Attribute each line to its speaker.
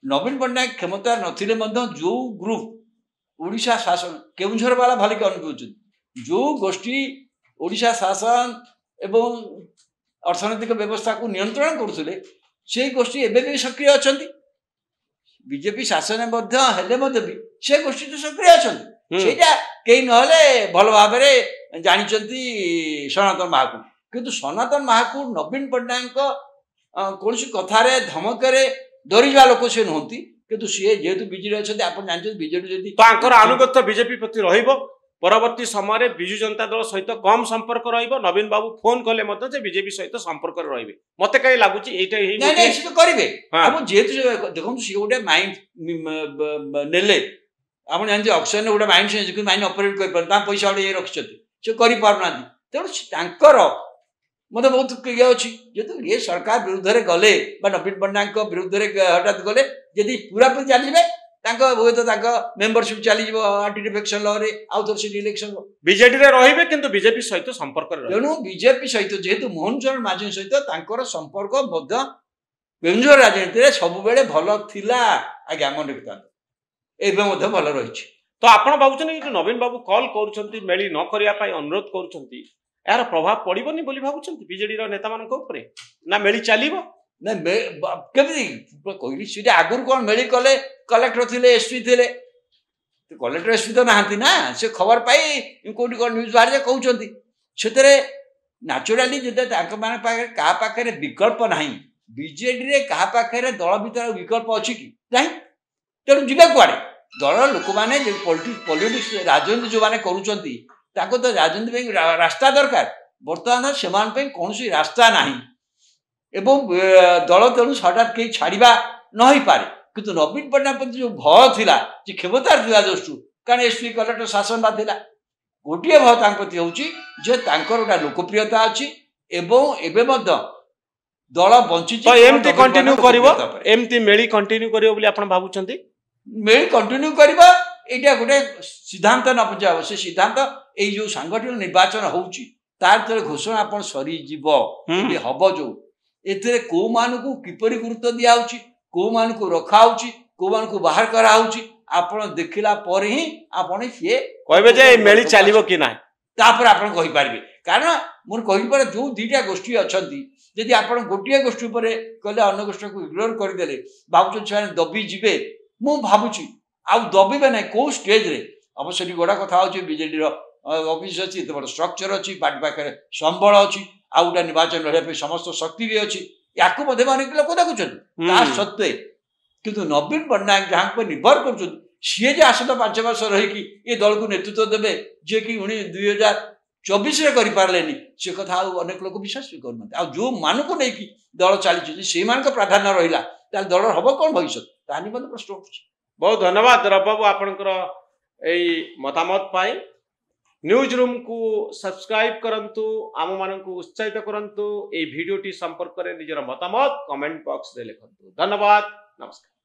Speaker 1: नवीन पट्टनायक क्षमता नथिले जो ग्रुप ओडिशा शासन केउंझर वाला भलिक अनुभूति जो गोष्ठी ओडिशा शासन एवं अर्थनैतिक व्यवस्था को नियंत्रण करुले से गोष्ठी एवं भी सक्रिय अच्छा बीजेपी शासन भी से गोष्ठी तो सक्रिय अच्छा कई नहले भल भाव जानते सनातन महाकूट किंतु सनातन महाकूट नवीन पट्टनायक कौन कथार धमक डरीजा लोक सी नुहति किंतु सी जेहेतु बीजेडी अच्छा आप जानते बीजेडी
Speaker 2: आनुगत्य बीजेपी प्रति परवर्ती समय विजु जनता दल सहित कम संपर्क नवीन बाबू फोन कले बीजेपी सहित संपर्क रे मत कहीं लगुच
Speaker 1: करेंगे जेहेतु देखो सी गोटे माइंड नेले आप जानते ऑक्शन गोटे माइंड माइंड ऑपरेट कर पैसा गोटे रखिंट से करना तेणु मत बहुत ये अच्छी जेहतु ये सरकार विरुद्ध में गले नवीन पट्टनायक विरुद्ध में हठात गले जदि पूरा पूरी चलिए हुए तो मेंबरशिप चलीज एंटी डिफेक्शन लॉ रे आउ थोर से इलेक्शन
Speaker 2: बीजेडी रे रहिबे किंतु बीजेपी सहित संपर्क
Speaker 1: तेणु बीजेपी सहित जेहेतु मोहन चरण माझी सहित तांकर संपर्क मध्य केउंझर राजनीति सब बेले भल थिला आज्ञा मन रखता एवं मध्य भल रही
Speaker 2: तो आपण भावुछन कि नवीन बाबू कॉल करूछंती मेली न करिया पई अनुरोध करूछंती यार प्रभाव पड़िबनी बोली भावुछंती बीजेडी रो नेता मानक ऊपर ना मेली चलीबो
Speaker 1: ना केमि कहली सीधे आगुर कौन मेली कले कलेक्टर थे एसपी थे कलेक्टर एसपी तो नहांती ना से खबर पाई कौटी कौन न्यूज बाहर कहते से न्याचुराली जो क्या पाखे विकल्प ना बीजेडी क्या पाखे दल भर विकल्प अच्छी कि ना तेणु जीवा कुआड़े दल लोक मैंने पॉलिटिक्स राजनीति जो मैंने करुँच तो राजनीति रास्ता दरकार बर्तमान से कौन रास्ता ना एवं दल तेणु हठात कहीं छाड़ा न हो पारे किंतु नवीन पट्टनायक प्रति जो भय थिला जे क्षमतार थिला दृष्टि कारण एसपी कलेक्टर शासन ला थिला गोटे भय तांक प्रति होउची जे तांकर गोटा लोकप्रियता अछि एवं एबे मध्य दल बंची
Speaker 2: तो एमती कंटिन्यू करिवो एमती मेली कंटिन्यू करिवो बोली आपण भाबुचंती
Speaker 1: मेली कंटिन्यू करबा एटा गोटे सिद्धांत न पजाव से सिद्धांत ए जो सांगठनिक निर्वाचन होउची तार तरे घोषणा आपण सरी जीवो ये हबो जो एथरे को मानकू किपरि गुरुत्व दिया होउची को मान को रखा को मान को बाहर करा आपण देखला पर ही आपण से
Speaker 2: कहबे जे मेली चलिबो कि ना
Speaker 1: तापर आपण कहि पारबे कारण मोर कहि पर जो दीटा गोष्ठी अछंती यदि आपण गोटिया गोष्ठी पर कहले अन्य गोष्ठी को इग्नोर कर देले बाबू छान दबी जिबे मु भाबुची आ दबीबे नै को स्टेज रे अवश्य गोडा कथा होची बीजेडी रो ऑफिस अछि त बड़ स्ट्रक्चर अछि पार्टी पाखरे संबळ अछि आ उडा निर्वाचन लड़े पे समस्त शक्ति भी अछि याकू मध्य अनेक लोक देखुं सत्वे किंतु नवीन पट्टनायक जहाँ पर निर्भर कर सी जे आसत 5 वर्ष रही ये दल को नेतृत्व देवे जे कि 2024 करें से कथा अनेक लोक विश्वास भी करना जो मान को लेकिन दल चली से प्राधान्य रहा दल हम कौन भविष्य प्रश्न हो
Speaker 2: बहुत धन्यवाद रब बाबू आपणकर मतामत पाई न्यूज रूम को सब्सक्राइब करंतु आम मान को उत्साहित करंतु ए वीडियो टी संपर्क में निजर मतामत कमेंट बॉक्स रे लिखंतु धन्यवाद नमस्कार।